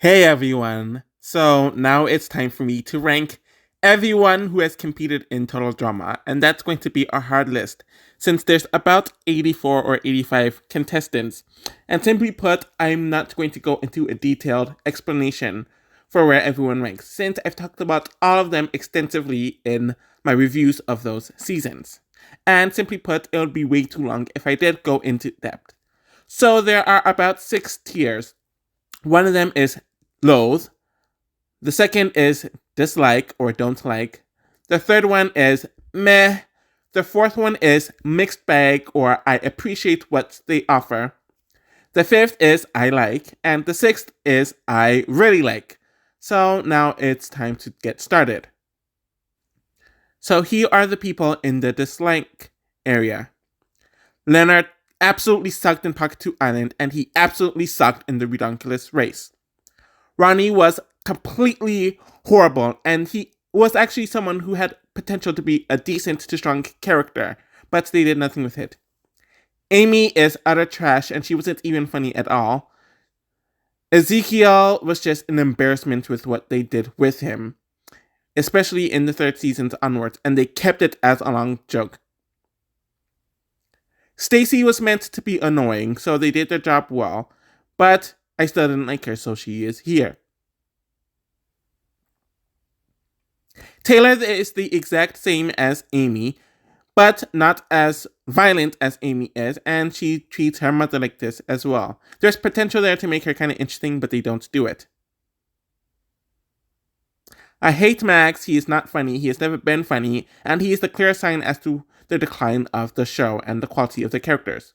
Hey everyone! So now it's time for me to rank everyone who has competed in Total Drama, and that's going to be a hard list since there's about 84 or 85 contestants. And simply put, I'm not going to go into a detailed explanation for where everyone ranks, since I've talked about all of them extensively in my reviews of those seasons. And simply put, it would be way too long if I did go into depth. So there are about 6 tiers. One of them is loathe. The second is dislike or don't like. The third one is meh. The fourth one is mixed bag or I appreciate what they offer. The fifth is I like. And the sixth is I really like. So now it's time to get started. So here are the people in the dislike area. Leonard absolutely sucked in Pocket 2 Island, and he absolutely sucked in the Redonkulous race. Ronnie was completely horrible, and he was actually someone who had potential to be a decent to strong character, but they did nothing with it. Amy is utter trash, and she wasn't even funny at all. Ezekiel was just an embarrassment with what they did with him, especially in the third season onwards, and they kept it as a long joke. Stacy was meant to be annoying, so they did their job well, but I still didn't like her, so she is here. Taylor is the exact same as Amy, but not as violent as Amy is, and she treats her mother like this as well. There's potential there to make her kind of interesting, but they don't do it. I hate Max. He is not funny. He has never been funny, and he is the clear sign as to the decline of the show and the quality of the characters.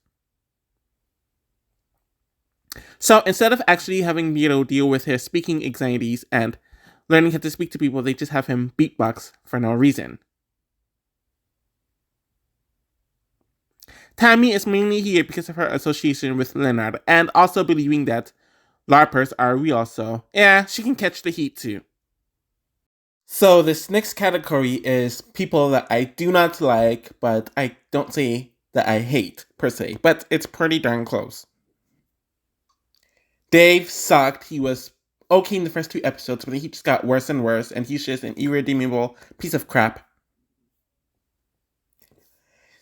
So instead of actually having Miro deal with his speaking anxieties and learning how to speak to people, they just have him beatbox for no reason. Tammy is mainly here because of her association with Leonard and also believing that LARPers are real, so yeah, she can catch the heat too. So this next category is people that I do not like, but I don't say that I hate, per se, but it's pretty darn close. Dave sucked. He was okay in the first 2 episodes, but then he just got worse and worse, and he's just an irredeemable piece of crap.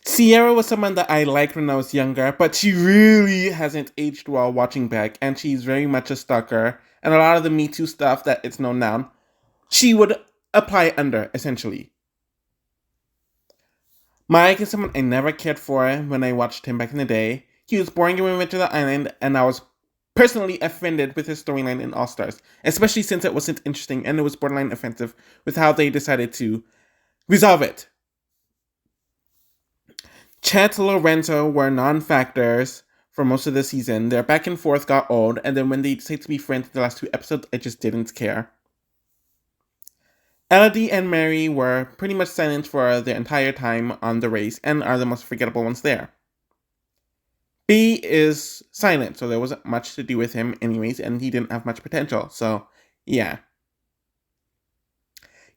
Sierra was someone that I liked when I was younger, but she really hasn't aged well watching back, and she's very much a stalker, and a lot of the Me Too stuff that it's known now, she would apply under, essentially. Mike is someone I never cared for when I watched him back in the day. He was boring when we went to the island, and I was personally offended with his storyline in All Stars, especially since it wasn't interesting and it was borderline offensive with how they decided to resolve it. Chet and Lorenzo were non-factors for most of the season. Their back and forth got old, and then when they decided to be friends in the last 2 episodes, I just didn't care. Elodie and Mary were pretty much silent for the entire time on the race and are the most forgettable ones there. B is silent, so there wasn't much to do with him anyways, and he didn't have much potential, so yeah.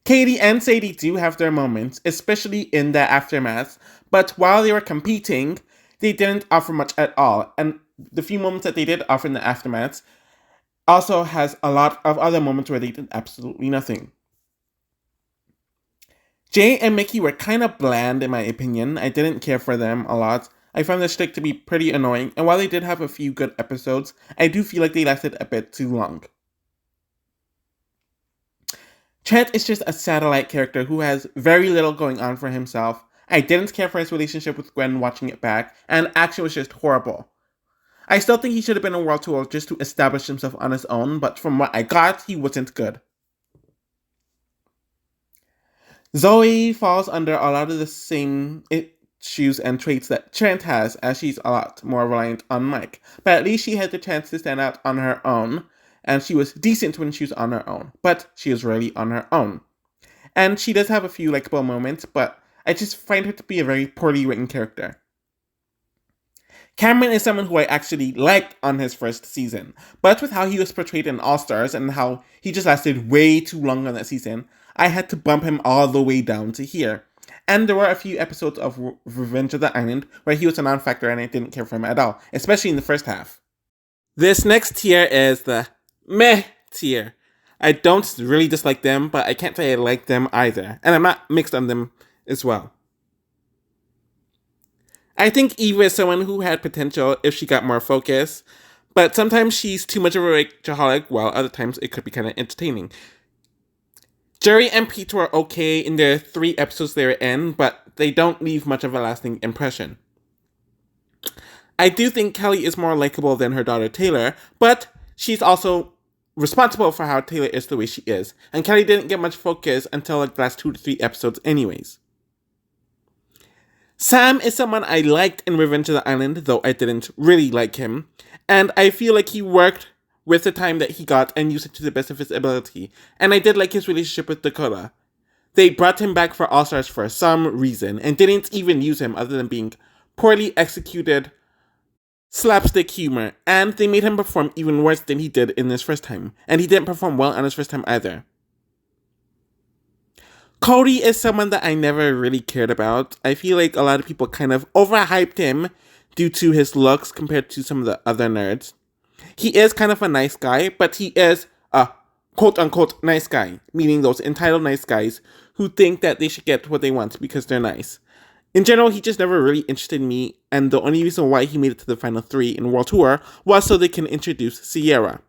Katie and Sadie do have their moments, especially in the aftermath, but while they were competing, they didn't offer much at all, and the few moments that they did offer in the aftermath also has a lot of other moments where they did absolutely nothing. Jay and Mickey were kind of bland in my opinion. I didn't care for them a lot. I found the shtick to be pretty annoying, and while they did have a few good episodes, I do feel like they lasted a bit too long. Chet is just a satellite character who has very little going on for himself. I didn't care for his relationship with Gwen watching it back, and action was just horrible. I still think he should have been a world tour just to establish himself on his own, but from what I got, he wasn't good. Zoe falls under a lot of the same issues and traits that Trent has, as she's a lot more reliant on Mike. But at least she had the chance to stand out on her own, and she was decent when she was on her own. But she is really on her own. And she does have a few likable moments, but I just find her to be a very poorly written character. Cameron is someone who I actually liked on his first season, but with how he was portrayed in All Stars and how he just lasted way too long on that season, I had to bump him all the way down to here. And there were a few episodes of Revenge of the Island where he was a non-factor and I didn't care for him at all, especially in the first half. This next tier is the meh Tier. I don't really dislike them, but I can't say I like them either. And I'm not mixed on them as well. I think Eva is someone who had potential if she got more focus, but sometimes she's too much of a rageaholic, while other times it could be kind of entertaining. Jerry and Pete were okay in the 3 episodes they were in, but they don't leave much of a lasting impression. I do think Kelly is more likable than her daughter Taylor, but she's also responsible for how Taylor is the way she is, and Kelly didn't get much focus until like the last 2 to 3 episodes anyways. Sam is someone I liked in Revenge of the Island, though I didn't really like him, and I feel like he worked with the time that he got and used it to the best of his ability, and I did like his relationship with Dakota. They brought him back for All Stars for some reason, and didn't even use him other than being poorly executed slapstick humor, and they made him perform even worse than he did in his first time, and he didn't perform well on his first time either. Cody is someone that I never really cared about. I feel like a lot of people kind of overhyped him due to his looks compared to some of the other nerds. He is kind of a nice guy, but he is a quote-unquote nice guy, meaning those entitled nice guys who think that they should get what they want because they're nice. In general, he just never really interested me, and the only reason why he made it to the final 3 in World Tour was so they can introduce Sierra.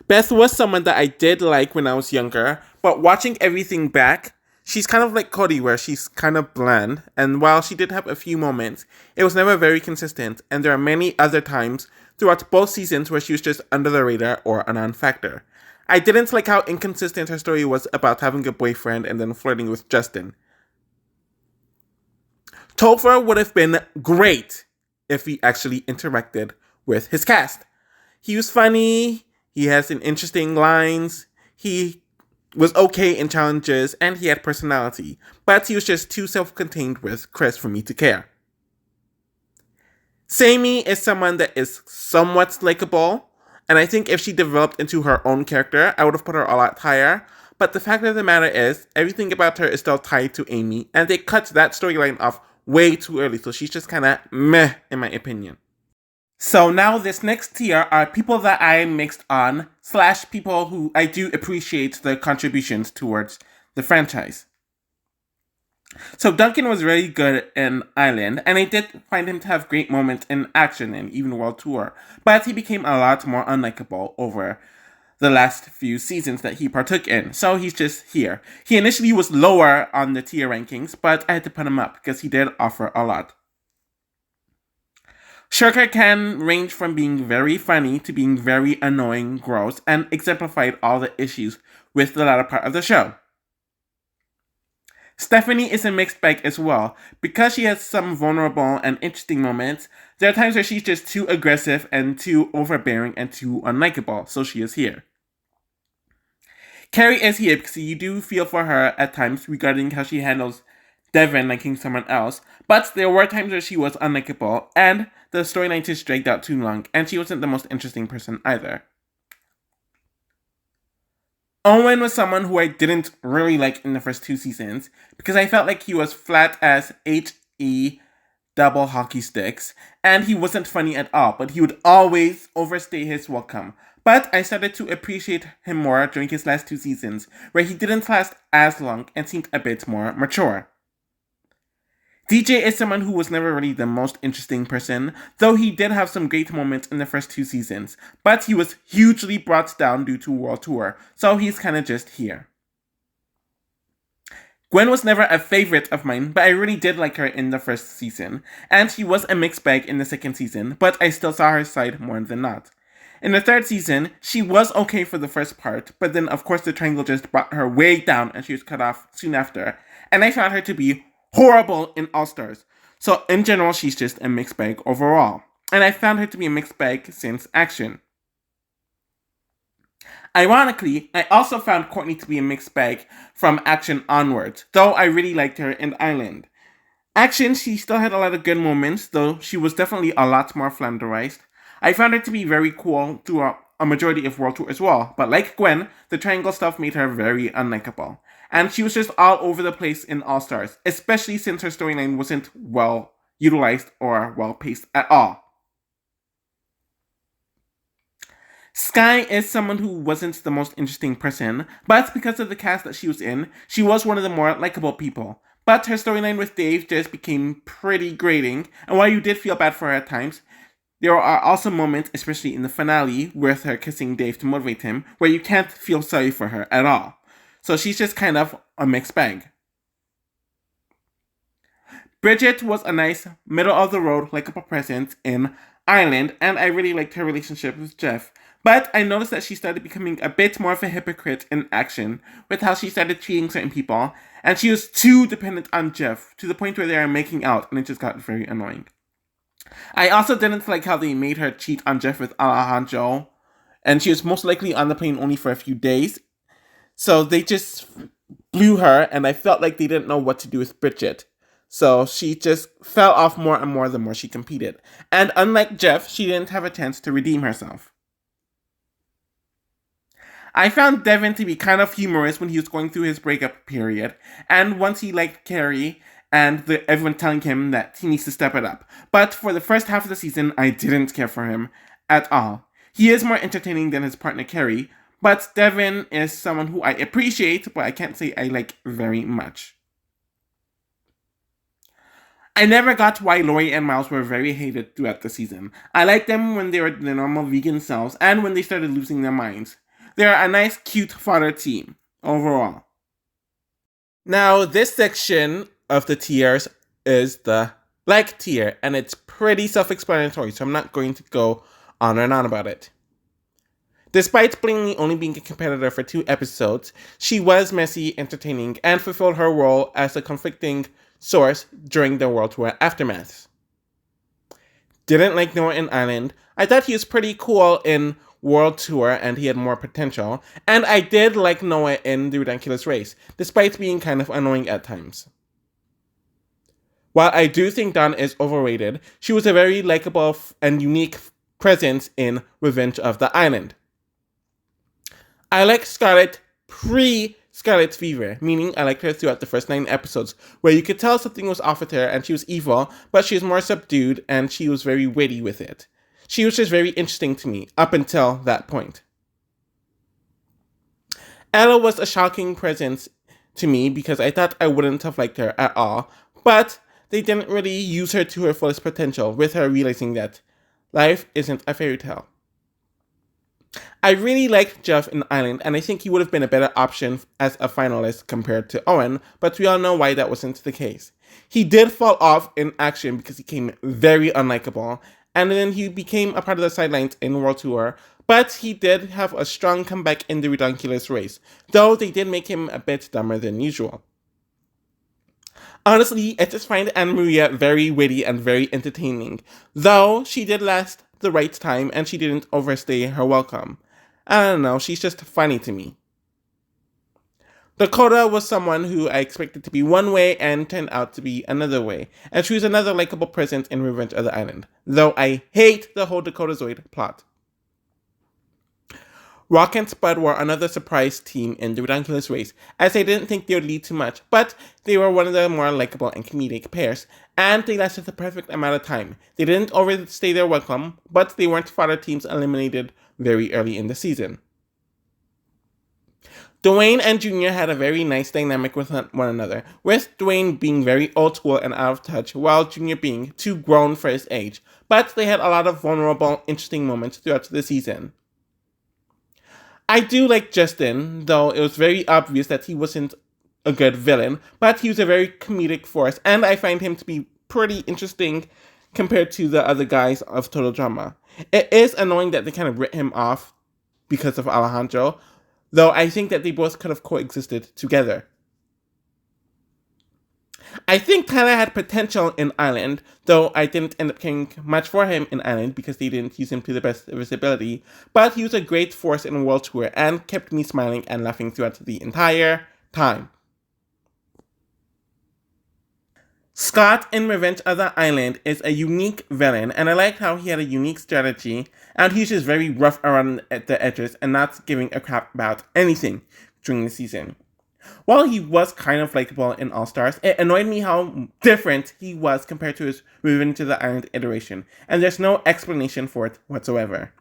Beth was someone that I did like when I was younger, but watching everything back, she's kind of like Cody, where she's kind of bland, and while she did have a few moments, it was never very consistent, and there are many other times throughout both seasons where she was just under the radar or a non-factor. I didn't like how inconsistent her story was about having a boyfriend and then flirting with Justin. Topher would have been great if he actually interacted with his cast. He was funny, he has some interesting lines, he was okay in challenges, and he had personality, but he was just too self-contained with Chris for me to care. Sammy is someone that is somewhat likable, and I think if she developed into her own character, I would have put her a lot higher, but the fact of the matter is, everything about her is still tied to Amy, and they cut that storyline off way too early, so she's just kind of meh, in my opinion. So now this next tier are people that I mixed on, / people who I do appreciate their contributions towards the franchise. So Duncan was very good in Island, and I did find him to have great moments in Action and even World Tour, but he became a lot more unlikable over the last few seasons that he partook in, so he's just here. He initially was lower on the tier rankings, but I had to put him up because he did offer a lot. Shirker can range from being very funny to being very annoying, gross, and exemplified all the issues with the latter part of the show. Stephanie is a mixed bag as well. Because she has some vulnerable and interesting moments, there are times where she's just too aggressive and too overbearing and too unlikable, so she is here. Carrie is here because you do feel for her at times regarding how she handles Devin liking someone else, but there were times where she was unlikable, and the storyline just dragged out too long, and she wasn't the most interesting person either. Owen was someone who I didn't really like in the first 2 seasons, because I felt like he was flat as H-E double hockey sticks, and he wasn't funny at all, but he would always overstay his welcome. But I started to appreciate him more during his last 2 seasons, where he didn't last as long and seemed a bit more mature. DJ is someone who was never really the most interesting person, though he did have some great moments in the first 2 seasons, but he was hugely brought down due to World Tour, so he's kinda just here. Gwen was never a favorite of mine, but I really did like her in the first season, and she was a mixed bag in the second season, but I still saw her side more than not. In the third season, she was okay for the first part, but then of course the triangle just brought her way down and she was cut off soon after, and I found her to be horrible in All Stars. So in general, she's just a mixed bag overall, and I found her to be a mixed bag since Action. Ironically, I also found Courtney to be a mixed bag from Action onwards, though I really liked her in Island. Action, she still had a lot of good moments, though she was definitely a lot more flanderized. I found her to be very cool throughout a majority of World Tour as well, but like Gwen, the triangle stuff made her very unlikable. And she was just all over the place in All Stars, especially since her storyline wasn't well utilized or well paced at all. Sky is someone who wasn't the most interesting person, but because of the cast that she was in, she was one of the more likable people. But her storyline with Dave just became pretty grating, and while you did feel bad for her at times, there are also moments, especially in the finale, with her kissing Dave to motivate him, where you can't feel sorry for her at all. So she's just kind of a mixed bag. Bridget was a nice, middle of the road, likable presence in Ireland, and I really liked her relationship with Jeff. But I noticed that she started becoming a bit more of a hypocrite in action with how she started treating certain people, and she was too dependent on Jeff to the point where they are making out, and it just got very annoying. I also didn't like how they made her cheat on Jeff with Alejandro, and she was most likely on the plane only for a few days. So they just blew her, and I felt like they didn't know what to do with Bridget. So she just fell off more and more the more she competed. And unlike Jeff, she didn't have a chance to redeem herself. I found Devin to be kind of humorous when he was going through his breakup period, and once he liked Carrie, and everyone telling him that he needs to step it up. But for the first half of the season, I didn't care for him at all. He is more entertaining than his partner Carrie, but Devin is someone who I appreciate, but I can't say I like very much. I never got why Lori and Miles were very hated throughout the season. I liked them when they were their normal vegan selves and when they started losing their minds. They're a nice, cute fodder team, overall. Now, this section of the tiers is the like tier, and it's pretty self-explanatory, so I'm not going to go on and on about it. Despite blatantly only being a competitor for 2 episodes, she was messy, entertaining, and fulfilled her role as a conflicting source during the World Tour aftermath. Didn't like Noah in Island. I thought he was pretty cool in World Tour and he had more potential, and I did like Noah in The Ridiculous Race, despite being kind of annoying at times. While I do think Dawn is overrated, she was a very likable and unique presence in Revenge of the Island. I like Scarlett pre-Scarlett's Fever, meaning I liked her throughout the first 9 episodes, where you could tell something was off with her and she was evil, but she was more subdued and she was very witty with it. She was just very interesting to me, up until that point. Ella was a shocking presence to me because I thought I wouldn't have liked her at all, but they didn't really use her to her fullest potential, with her realizing that life isn't a fairy tale. I really liked Jeff in Island, and I think he would have been a better option as a finalist compared to Owen, but we all know why that wasn't the case. He did fall off in action because he became very unlikable, and then he became a part of the sidelines in World Tour, but he did have a strong comeback in The Ridiculous Race, though they did make him a bit dumber than usual. Honestly, I just find Anna Maria very witty and very entertaining, though she did last the right time and she didn't overstay her welcome. I don't know, she's just funny to me. Dakota was someone who I expected to be one way and turned out to be another way, and she was another likable presence in Revenge of the Island, though I hate the whole Dakota Zoid plot. Rock and Spud were another surprise team in The Ridiculous Race, as I didn't think they would lead to much, but they were one of the more likable and comedic pairs, and they lasted the perfect amount of time. They didn't overstay their welcome, but they weren't fodder teams eliminated very early in the season. Dwayne and Junior had a very nice dynamic with one another, with Dwayne being very old school and out of touch, while Junior being too grown for his age, but they had a lot of vulnerable, interesting moments throughout the season. I do like Justin, though it was very obvious that he wasn't a good villain, but he was a very comedic force, and I find him to be pretty interesting compared to the other guys of Total Drama. It is annoying that they kind of writ him off because of Alejandro, though I think that they both could have coexisted together. I think Tyler had potential in Island, though I didn't end up caring much for him in Island because they didn't use him to the best of his ability, but he was a great force in World Tour and kept me smiling and laughing throughout the entire time. Scott in Revenge of the Island is a unique villain, and I liked how he had a unique strategy, and he's just very rough around at the edges and not giving a crap about anything during the season. While he was kind of likable in All Stars, it annoyed me how different he was compared to his Revenge of the Island iteration, and there's no explanation for it whatsoever.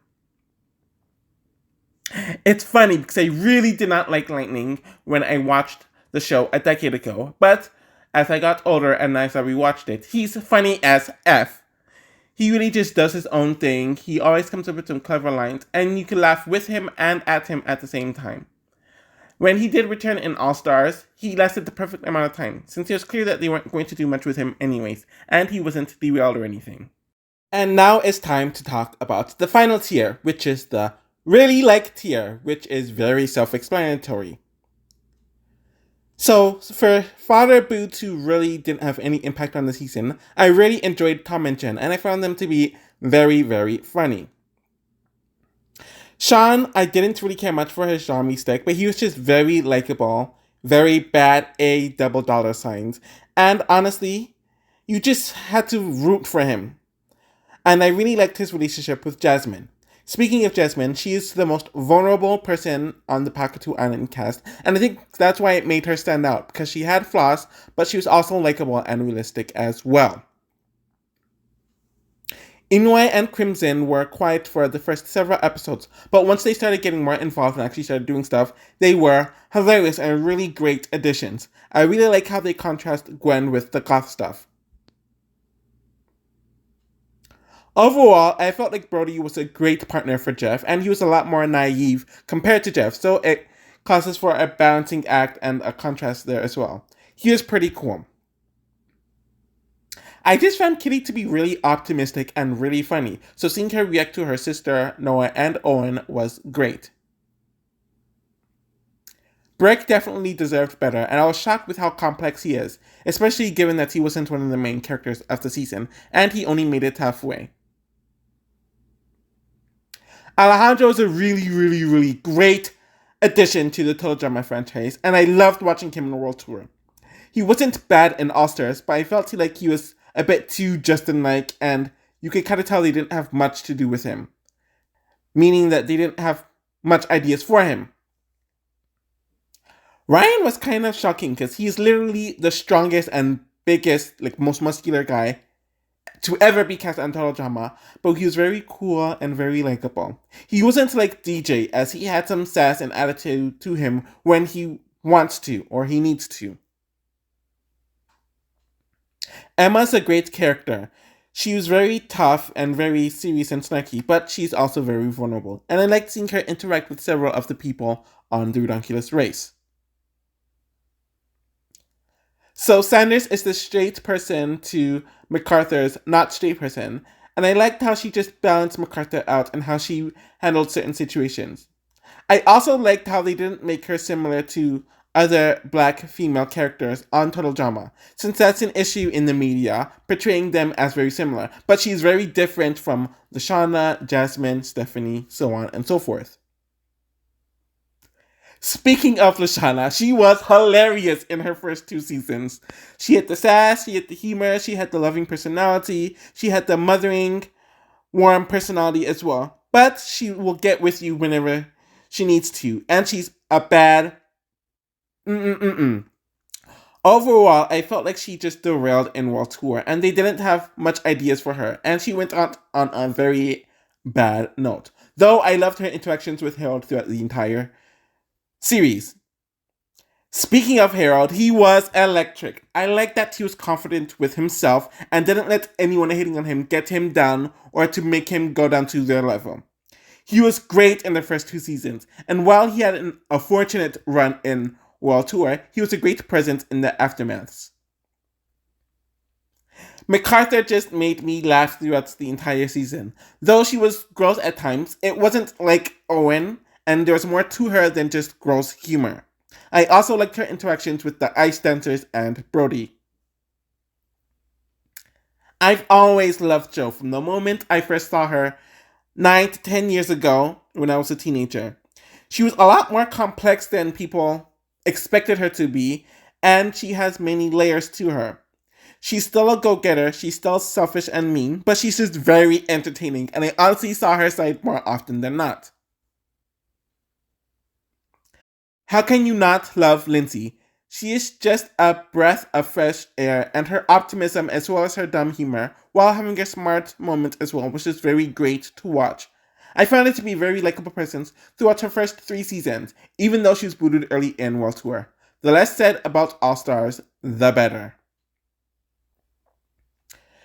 It's funny because I really did not like Lightning when I watched the show a decade ago, but as I got older and as I rewatched it, he's funny as F. He really just does his own thing. He always comes up with some clever lines, and you can laugh with him and at him at the same time. When he did return in All Stars, he lasted the perfect amount of time, since it was clear that they weren't going to do much with him anyways, and he wasn't derailed or anything. And now it's time to talk about the final tier, which is the really like tier, which is very self-explanatory. So, for Father Boots, who really didn't have any impact on the season, I really enjoyed Tom and Jen, and I found them to be very, very funny. Sean, I didn't really care much for his Xiaomi stick, but he was just very likable, very bad A double dollar signs, and honestly, you just had to root for him. And I really liked his relationship with Jasmine. Speaking of Jasmine, she is the most vulnerable person on the Pakatu Island cast, and I think that's why it made her stand out, because she had flaws, but she was also likable and realistic as well. Inoue and Crimson were quiet for the first several episodes, but once they started getting more involved and actually started doing stuff, they were hilarious and really great additions. I really like how they contrast Gwen with the goth stuff. Overall, I felt like Brody was a great partner for Jeff, and he was a lot more naive compared to Jeff, so it causes for a balancing act and a contrast there as well. He was pretty cool. I just found Kitty to be really optimistic and really funny, so seeing her react to her sister, Noah, and Owen was great. Breck definitely deserved better, and I was shocked with how complex he is, especially given that he wasn't one of the main characters of the season, and he only made it halfway. Alejandro is a really, really, really great addition to the Total Drama franchise, and I loved watching him in the World Tour. He wasn't bad in All Stars, but I felt like he was a bit too Justin-like, and you could kind of tell they didn't have much to do with him. Meaning that they didn't have much ideas for him. Ryan was kind of shocking because he's literally the strongest and biggest, like most muscular guy to ever be cast on Total Drama, but he was very cool and very likable. He wasn't like DJ, as he had some sass and attitude to him when he wants to or he needs to. Emma's a great character. She was very tough and very serious and snarky, but she's also very vulnerable, and I liked seeing her interact with several of the people on the Redonkulous race. So Sanders is the straight person to MacArthur's not straight person, and I liked how she just balanced MacArthur out and how she handled certain situations. I also liked how they didn't make her similar to other black female characters on Total Drama, since that's an issue in the media, portraying them as very similar, but she's very different from Lashana, Jasmine, Stephanie, so on and so forth. Speaking of Lashana, she was hilarious in her first two seasons. She had the sass, she had the humor, she had the loving personality, she had the mothering, warm personality as well. But she will get with you whenever she needs to, and she's a bad Overall, I felt like she just derailed in World Tour, and they didn't have much ideas for her, and she went out on a very bad note. Though I loved her interactions with Harold throughout the entire series. Speaking of Harold, he was electric. I liked that he was confident with himself and didn't let anyone hating on him get him down or to make him go down to their level. He was great in the first two seasons, and while he had a fortunate run in World Tour, he was a great presence in the aftermaths. MacArthur just made me laugh throughout the entire season. Though she was gross at times, it wasn't like Owen, and there was more to her than just gross humor. I also liked her interactions with the ice dancers and Brody. I've always loved Jo from the moment I first saw her 9 to 10 years ago when I was a teenager. She was a lot more complex than people expected her to be, and she has many layers to her. She's still a go-getter, she's still selfish and mean, but she's just very entertaining, and I honestly saw her side more often than not. How can you not love Lindsay? She is just a breath of fresh air, and her optimism as well as her dumb humor, while having a smart moment as well, was just very great to watch. I found her to be very likable person throughout her first 3 seasons, even though she was booted early in World Tour. The less said about All Stars, the better.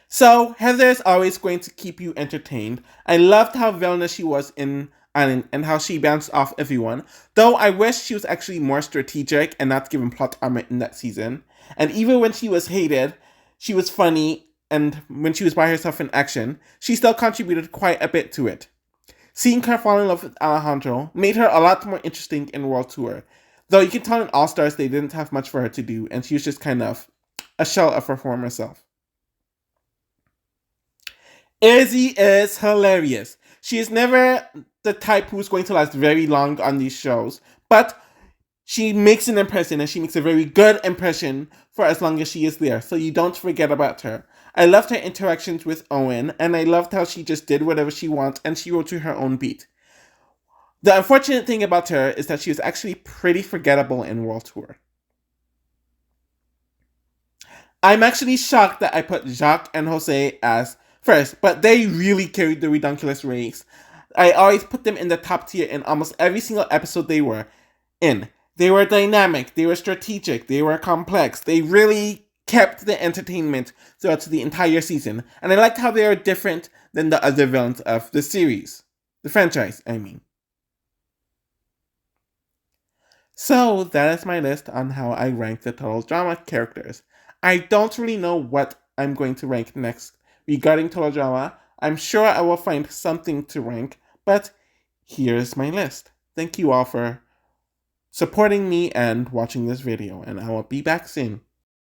So, Heather is always going to keep you entertained. I loved how villainous she was in Island and how she bounced off everyone, though I wish she was actually more strategic and not given plot armor in that season. And even when she was hated, she was funny, and when she was by herself in action, she still contributed quite a bit to it. Seeing her fall in love with Alejandro made her a lot more interesting in World Tour, though you can tell in All Stars they didn't have much for her to do, and she was just kind of a shell of her former self. Izzy is hilarious. She is never the type who's going to last very long on these shows, but she makes an impression and she makes a very good impression for as long as she is there, so you don't forget about her. I loved her interactions with Owen, and I loved how she just did whatever she wants and she wrote to her own beat. The unfortunate thing about her is that she was actually pretty forgettable in World Tour. I'm actually shocked that I put Jacques and Jose as first, but they really carried the redonkulous race. I always put them in the top tier in almost every single episode they were in. They were dynamic, they were strategic, they were complex. They really kept the entertainment throughout the entire season, and I liked how they are different than the other villains of the series. The franchise, I mean. So, that is my list on how I rank the total drama characters. I don't really know what I'm going to rank next regarding total drama. I'm sure I will find something to rank, but here's my list. Thank you all for supporting me and watching this video, and I will be back soon.